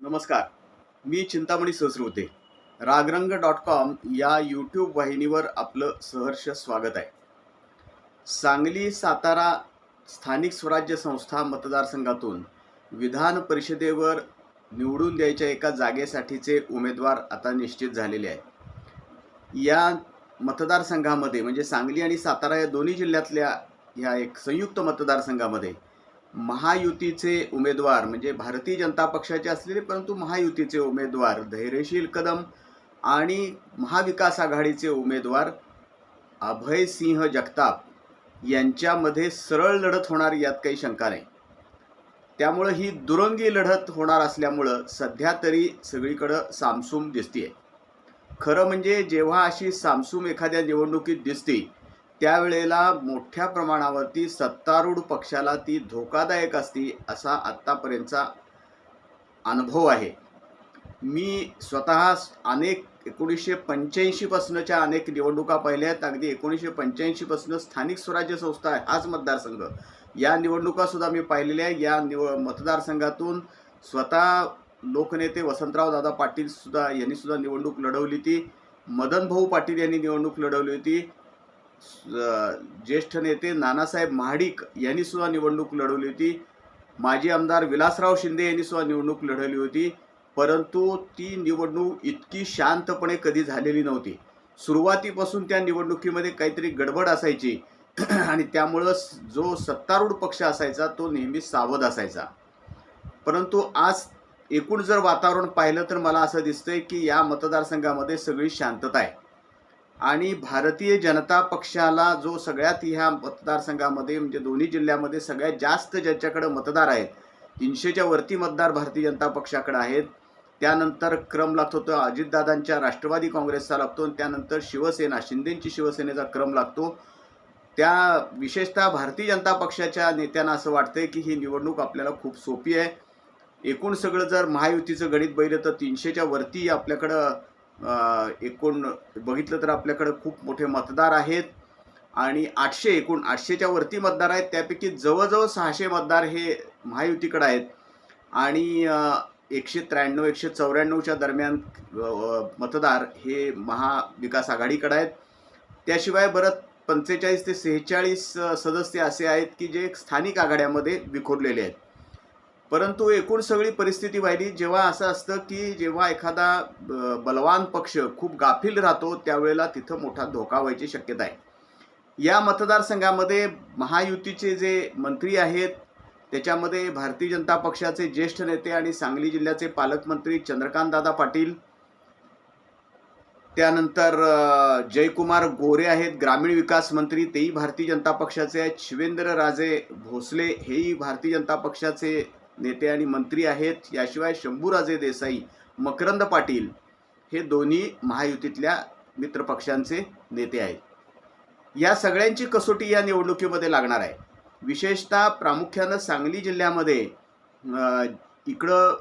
नमस्कार. मी चिंतामणी सहस्रबुद्धे. रागरंग.com या यूट्यूब वाहिनीवर आपलं सहर्ष स्वागत आहे. सांगली सातारा स्थानिक स्वराज्य संस्था मतदारसंघातून विधान परिषदेवर निवडून द्यायच्या एका जागेसाठीचे उमेदवार आता निश्चित झालेले आहेत. या मतदारसंघामध्ये म्हणजे सांगली आणि सातारा या दोन्ही जिल्ह्यातल्या ह्या एक संयुक्त मतदारसंघामध्ये महायुतीचे उमेदवार म्हणजे भारतीय जनता पक्षाचे असलेले परंतु महायुतीचे उमेदवार धैर्यशील कदम आणि महाविकास आघाडीचे उमेदवार अभयसिंह जगताप यांच्यामध्ये सरळ लढत होणार यात काही शंका नाही. त्यामुळे ही दुरंगी लढत होणार असल्यामुळं सध्या तरी सगळीकडं सामसूम दिसतेय. खरं म्हणजे जेव्हा अशी सामसूम एखाद्या निवडणुकीत दिसते त्यावेळेला मोठ्या प्रमाणावरती सत्तारूढ पक्षाला ती धोकादायक असते असा आत्तापर्यंतचा अनुभव आहे. मी स्वतः अनेक 1985 पासूनच्या अनेक निवडणुका पाहिल्या आहेत. अगदी 1985 पासून स्थानिक स्वराज्य संस्था आहे हाच मतदारसंघ या निवडणुकासुद्धा मी पाहिलेल्या आहे. या मतदारसंघातून स्वतः लोकनेते वसंतराव दादा पाटील यांनी सुद्धा निवडणूक लढवली होती. मदन भाऊ पाटील यांनी निवडणूक लढवली होती. ज्येष्ठ नेते नानासाहेब महाडिक यांनी सुद्धा निवडणूक लढवली होती. माजी आमदार विलासराव शिंदे यांनी सुद्धा निवडणूक लढवली होती. परंतु ती निवडणूक इतकी शांतपणे कधी झालेली नव्हती. सुरुवातीपासून त्या निवडणुकीमध्ये काहीतरी गडबड असायची आणि त्यामुळं जो सत्तारूढ पक्ष असायचा तो नेहमी सावध असायचा. परंतु आज एकूण जर वातावरण पाहिलं तर मला असं दिसतंय की या मतदारसंघामध्ये सगळी शांतता आहे आणि भारतीय जनता पक्षाला जो सगळ्यात ह्या मतदारसंघामध्ये म्हणजे दोन्ही जिल्ह्यामध्ये सगळ्यात जास्त ज्याच्याकडे मतदार आहेत 300च्या वरती मतदार भारतीय जनता पक्षाकडे आहेत. त्यानंतर क्रम लागतो तो अजितदादांच्या राष्ट्रवादी काँग्रेसचा लागतो आणि त्यानंतर शिवसेना शिंदेंची शिवसेनेचा क्रम लागतो. त्या विशेषतः भारतीय जनता पक्षाच्या नेत्यांना असं वाटतंय की ही निवडणूक आपल्याला खूप सोपी आहे. एकूण सगळं जर महायुतीचं गणित बघितलं तर 300च्या वरती आपल्याकडं एकूण बघितलं तर आपल्याकडे खूप मोठे मतदार आहेत आणि 800 एकूण 800च्या वरती मतदार आहेत. त्यापैकी जवळजवळ 600 मतदार हे महायुतीकडे आहेत आणि 193 194च्या दरम्यान मतदार हे महाविकास आघाडीकडे आहेत. त्याशिवाय बरं 45 ते 46 सदस्य असे आहेत की जे स्थानिक आघाड्यामध्ये विखुरलेले आहेत. परंतु एकूण सगळी परिस्थिती पाहिली जेव्हा असं असतं की जेव्हा एखादा बलवान पक्ष खूप गाफील राहतो त्यावेळेला तिथं मोठा धोका व्हायची शक्यता आहे. या मतदारसंघामध्ये महायुतीचे जे मंत्री आहेत त्याच्यामध्ये भारतीय जनता पक्षाचे ज्येष्ठ नेते आणि सांगली जिल्ह्याचे पालकमंत्री चंद्रकांतदादा पाटील, त्यानंतर जयकुमार गोरे आहेत ग्रामीण विकास मंत्री, तेही भारतीय जनता पक्षाचे आहेत. शिवेंद्रराजे भोसले हेही भारतीय जनता पक्षाचे नेते आणि मंत्री आहेत. याशिवाय शंभूराजे देसाई, मकरंद पाटील हे दोन्ही महायुतीतल्या मित्रपक्षांचे नेते आहेत. या सगळ्यांची कसोटी या निवडणुकीमध्ये लागणार आहे. विशेषतः प्रामुख्यानं सांगली जिल्ह्यामध्ये इकडं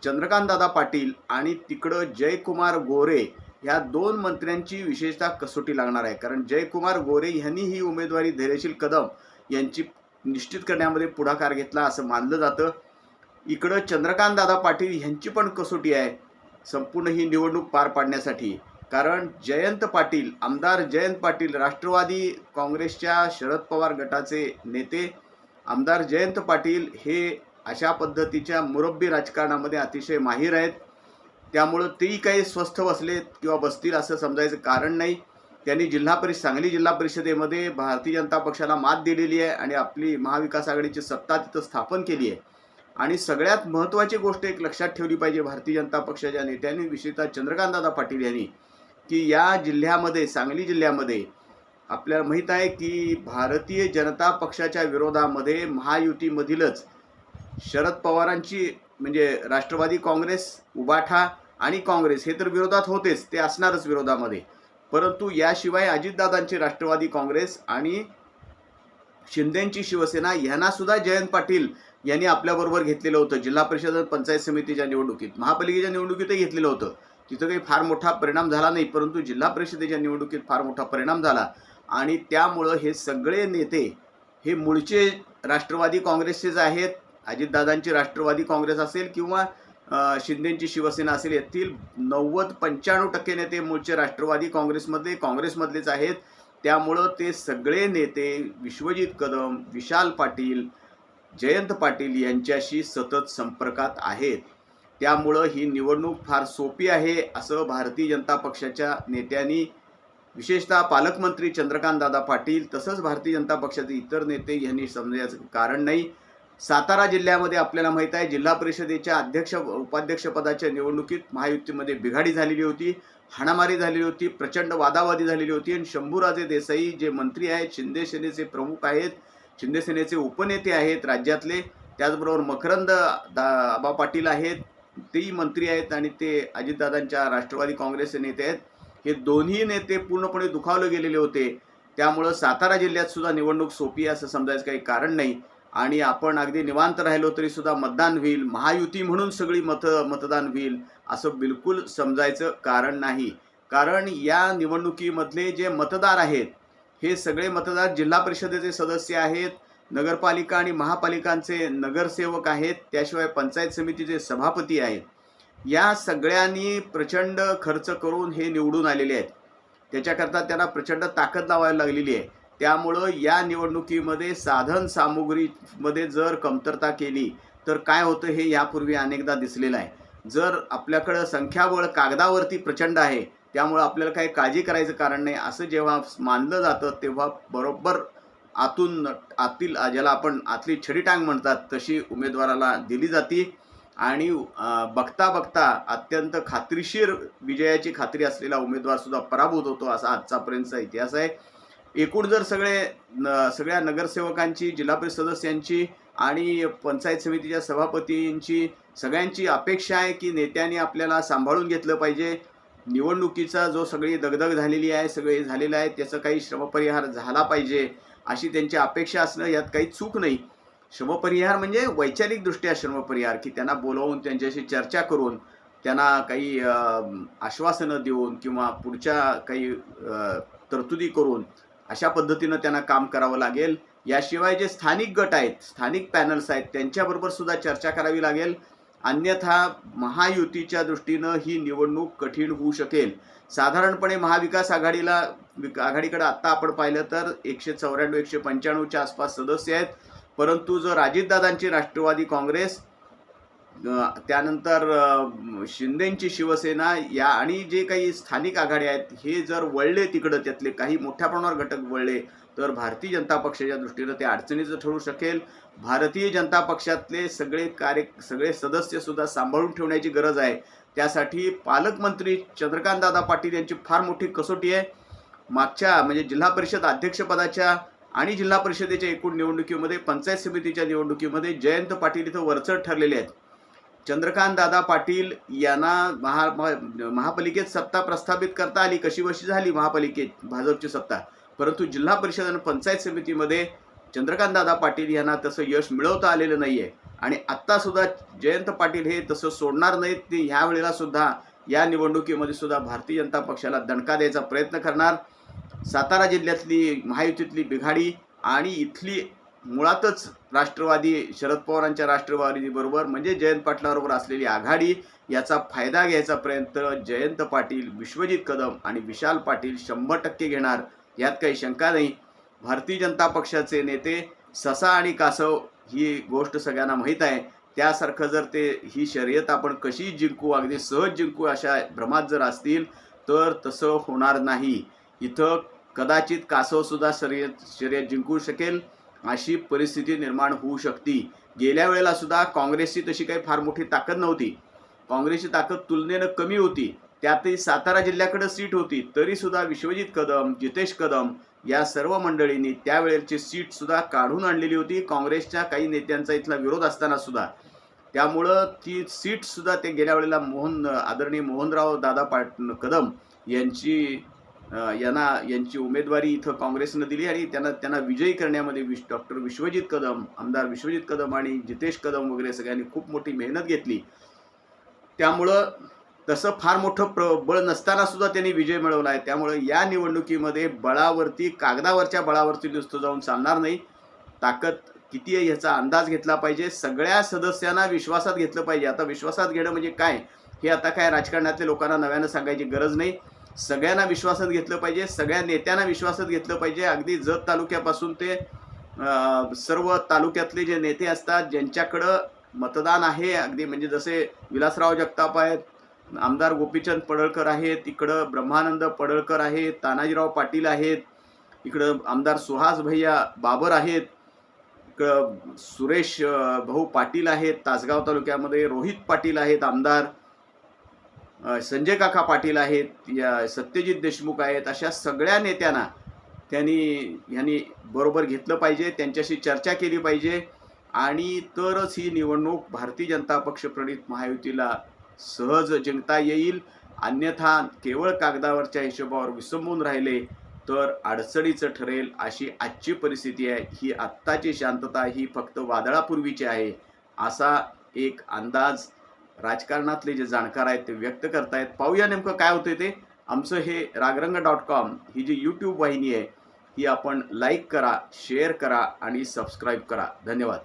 चंद्रकांतदादा पाटील आणि तिकडं जयकुमार गोरे ह्या दोन मंत्र्यांची विशेषतः कसोटी लागणार आहे. कारण जयकुमार गोरे यांनी ही उमेदवारी धैर्यशील कदम यांची निश्चित करण्यामध्ये पुढाकार घेतला असं मानलं जातं. इकडं चंद्रकांतदादा पाटील यांची पण कसोटी आहे संपूर्ण ही निवडणूक पार पाडण्यासाठी. कारण आमदार जयंत पाटील राष्ट्रवादी काँग्रेसच्या शरद पवार गटाचे नेते आमदार जयंत पाटील हे अशा पद्धतीच्या मुरब्बी राजकारणामध्ये अतिशय माहीर आहेत. त्यामुळं तेही काही स्वस्थ बसलेत किंवा बसतील असं समजायचं कारण नाही. त्यांनी सांगली जिल्हा परिषदेमध्ये भारतीय जनता पक्षाला मात दिलेली आहे आणि आपली महाविकास आघाडीची सत्ता तिथं स्थापन केली आहे. आणि सगळ्यात महत्त्वाची गोष्ट एक लक्षात ठेवली पाहिजे भारतीय जनता पक्षाच्या नेत्यांनी विशेषतः चंद्रकांतदादा पाटील यांनी की या जिल्ह्यामध्ये सांगली जिल्ह्यामध्ये आपल्याला माहीत आहे की भारतीय जनता पक्षाच्या विरोधामध्ये महायुतीमधीलच शरद पवारांची म्हणजे राष्ट्रवादी काँग्रेस, उबाठा आणि काँग्रेस हे तर विरोधात होतेच, ते असणारच विरोधामध्ये. परंतु याशिवाय अजितदादांची राष्ट्रवादी काँग्रेस आणि शिंदेंची शिवसेना यांना सुद्धा जयंत पाटील यांनी आपल्याबरोबर घेतलेलं होतं. जिल्हा परिषद पंचायत समितीच्या निवडणुकीत, महापालिकेच्या निवडणुकीतही घेतलेलं होतं. तिथं काही फार मोठा परिणाम झाला नाही, परंतु जिल्हा परिषदेच्या निवडणुकीत फार मोठा परिणाम झाला आणि त्यामुळं हे सगळे नेते हे मूळचे राष्ट्रवादी काँग्रेसचेच आहेत. अजितदादांची राष्ट्रवादी काँग्रेस असेल किंवा शिंदेची शिवसेना असेल, यातील 90-95% नेते मूळचे राष्ट्रवादी काँग्रेसमधलेच आहेत. त्यामुळं ते सगळे नेते विश्वजित कदम, विशाल पाटील, जयंत पाटील यांच्याशी सतत संपर्कात आहेत. त्यामुळं ही निवडणूक फार सोपी आहे असं भारतीय जनता पक्षाच्या नेत्यांनी, विशेषतः पालकमंत्री चंद्रकांतदादा पाटील तसंच भारतीय जनता पक्षाचे इतर नेते यांनी समजायचं कारण नाही. सातारा जिल्ह्यामध्ये आपल्याला माहीत आहे, जिल्हा परिषदेच्या उपाध्यक्ष पदाच्या निवडणुकीत महायुतीमध्ये बिघाडी झालेली होती, हाणामारी झालेली होती, प्रचंड वादावादी झालेली होती आणि शंभूराजे देसाई जे मंत्री आहेत, शिंदे सेनेचे प्रमुख आहेत, शिंदे सेनेचे उपनेते आहेत राज्यातले, त्याचबरोबर मकरंद आबा पाटील आहेत, तेही मंत्री आहेत आणि ते अजितदादांच्या राष्ट्रवादी काँग्रेसचे नेते आहेत. हे दोन्ही नेते पूर्णपणे दुखावले गेलेले होते. त्यामुळं सातारा जिल्ह्यात सुद्धा निवडणूक सोपी असं समजायचं काही कारण नाही आणि आपण अगदी निवांत राहिलो तरी सुद्धा मतदान होईल, महायुती म्हणून सगळी मतदान होईल असं बिलकुल समजायचं कारण नाही. कारण या निवडणुकीमधले जे मतदार आहेत हे सगळे मतदार जिल्हा परिषदेचे सदस्य आहेत, नगरपालिका आणि महापालिकांचे नगरसेवक आहेत, त्याशिवाय पंचायत समितीचे सभापती आहेत. या सगळ्यांनी प्रचंड खर्च करून हे निवडून आलेले आहेत. त्याच्याकरता त्यांना प्रचंड ताकद लावायला लागलेली आहे. त्यामुळं या निवडणुकीमध्ये साधन सामुग्रीमध्ये जर कमतरता केली तर काय होतं हे यापूर्वी अनेकदा दिसलेलं आहे. जर आपल्याकडं संख्याबळ कागदावरती प्रचंड आहे त्यामुळं आपल्याला काही काळजी करायचं कारण नाही असं जेव्हा मानलं जातं तेव्हा बरोबर ज्याला आपण आतली छडी टांग म्हणतात तशी उमेदवाराला दिली जाते आणि बघता बघता अत्यंत खात्रीशीर विजयाची खात्री असलेला उमेदवार सुद्धा पराभूत होतो असा आजचापर्यंतचा इतिहास आहे. एकूण जर सगळ्या नगरसेवकांची, जिल्हा परिषद सदस्यांची आणि पंचायत समितीच्या सभापतींची सगळ्यांची अपेक्षा आहे की नेत्यांनी आपल्याला सांभाळून घेतलं पाहिजे. निवडणुकीचा जो सगळी दगदग झालेली आहे, सगळे झालेलं आहे, त्याचा काही श्रमपरिहार झाला पाहिजे अशी त्यांची अपेक्षा असणं यात काही चूक नाही. श्रमपरिहार म्हणजे वैचारिकदृष्ट्या श्रमपरिहार की त्यांना बोलवून त्यांच्याशी चर्चा करून त्यांना काही आश्वासनं देऊन किंवा पुढच्या काही तरतुदी करून अशा पद्धतीनं त्यांना काम करावं लागेल. याशिवाय जे स्थानिक गट आहेत, स्थानिक पॅनल्स आहेत, त्यांच्याबरोबर सुद्धा चर्चा करावी लागेल. अन्यथा महायुतीच्या दृष्टीनं ही निवडणूक कठीण होऊ शकेल. साधारणपणे महाविकास आघाडीकडे आत्ता आपण पाहिलं तर 194-195च्या आसपास सदस्य आहेत. परंतु जर अजितदादांची राष्ट्रवादी काँग्रेस, त्यानंतर शिंदेची शिवसेना या आणि जे काही स्थानिक आघाड्या आहेत हे जर वळले तिकडं, त्यातले काही मोठ्या प्रमाणावर घटक वळले तर भारतीय जनता पक्षाच्या दृष्टीनं ते अडचणीचं ठरू शकेल. भारतीय जनता पक्षातले सगळे सदस्य सुद्धा सांभाळून ठेवण्याची गरज आहे. त्यासाठी पालकमंत्री चंद्रकांतदादा पाटील यांची फार मोठी कसोटी आहे. मागच्या म्हणजे जिल्हा परिषद अध्यक्षपदाच्या आणि जिल्हा परिषदेच्या एकूण निवडणुकीमध्ये, पंचायत समितीच्या निवडणुकीमध्ये जयंत पाटील इथं वरचढ ठरलेले आहेत. चंद्रकांतदादा पाटील यांना महापालिकेत सत्ता प्रस्थापित करता आली, कशीबशी झाली महापालिकेत भाजपची सत्ता, परंतु जिल्हा परिषद आणि पंचायत समितीमध्ये चंद्रकांतदादा पाटील यांना तसं यश मिळवता आलेलं नाही आहे. आणि आत्ता सुद्धा जयंत पाटील हे तसं सोडणार नाहीत. ते ह्या वेळेला सुद्धा या निवडणुकीमध्ये सुद्धा भारतीय जनता पक्षाला दणका द्यायचा प्रयत्न करणार. सातारा जिल्ह्यातली महायुतीतली बिघाडी आणि इथली मुळातच राष्ट्रवादी, शरद पवारांच्या राष्ट्रवादीबरोबर म्हणजे जयंत पाटलाबरोबर असलेली आघाडी, याचा फायदा घ्यायचा प्रयत्न जयंत पाटील, विश्वजित कदम आणि विशाल पाटील 100% घेणार, यात काही शंका नाही. भारतीय जनता पक्षाचे नेते ससा आणि कासव ही गोष्ट सगळ्यांना माहीत आहे. त्यासारखं जर ही शर्यत आपण कशी जिंकू, अगदी सहज जिंकू अशा भ्रमात जर असतील तर तसं होणार नाही. इथं कदाचित कासवसुद्धा शर्यत जिंकू शकेल अशी परिस्थिती निर्माण होऊ शकते. गेल्या वेळेला सुद्धा काँग्रेसची तशी काही फार मोठी ताकद नव्हती. काँग्रेसची ताकद तुलनेनं कमी होती. त्यातही सातारा जिल्ह्याकडे सीट होती, तरी सुद्धा विश्वजित कदम, जितेश कदम या सर्व मंडळींनी त्यावेळेची सीट सुद्धा काढून आणलेली होती, काँग्रेसच्या काही नेत्यांचा इथला विरोध असताना सुद्धा. त्यामुळं ती सीट सुद्धा ते गेल्या वेळेला आदरणीय मोहनराव दादा कदम यांची उमेदवारी इथं काँग्रेसनं दिली आणि त्यांना विजयी करण्यामध्ये डॉक्टर विश्वजित कदम, आमदार विश्वजित कदम आणि जितेश कदम वगैरे सगळ्यांनी खूप मोठी मेहनत घेतली. त्यामुळं तसं फार मोठं बळ नसताना सुद्धा त्यांनी विजय मिळवला आहे. त्यामुळे या निवडणुकीमध्ये कागदावरच्या बळावरती नुसतं जाऊन चालणार नाही. ताकद किती आहे ह्याचा अंदाज घेतला पाहिजे. सगळ्या सदस्यांना विश्वासात घेतलं पाहिजे. आता विश्वासात घेणं म्हणजे काय हे आता काय राजकारणातल्या लोकांना नव्यानं सांगायची गरज नाही. सगळ्यांना विश्वासात घेतलं पाहिजे. सगळ्या नेत्यांना विश्वासात घेतलं पाहिजे. अगदी जत तालुक्यापासून ते सर्व तालुक्यातले जे नेते असतात ज्यांच्याकडं मतदान आहे, अगदी म्हणजे जसे विलासराव जगताप आहेत, आमदार गोपीचंद पडळकर आहेत, इकडं ब्रह्मानंद पडळकर आहेत, तानाजीराव पाटील आहेत, इकडं आमदार सुहास भैया बाबर आहेत, इकडं सुरेश भाऊ पाटील आहेत, तासगाव तालुक्यामध्ये रोहित पाटील आहेत आमदार, संजय काका पाटील आहेत, या सत्यजित देशमुख आहेत. अशा सगळ्या नेत्यांना यांनी बरोबर घेतलं पाहिजे, त्यांच्याशी चर्चा केली पाहिजे आणि तरच ही निवडणूक भारतीय जनता पक्ष प्रणित महायुतीला सहज जिंकता येईल. अन्यथा केवळ कागदावरच्या हिशोबावर विसंबून राहिले तर अडचणीचं ठरेल. अशी आजची परिस्थिती आहे. ही आत्ताची शांतता ही फक्त वादळापूर्वीची आहे असा एक अंदाज राजकारणातले जे जाणकार आहेत ते व्यक्त करतायत. पाहूया नेमकं काय होतंय ते. आमचं हे रागरंग.com ही जी यूट्यूब वाहिनी आहे ही आपण लाईक करा, शेअर करा आणि सबस्क्राईब करा. धन्यवाद.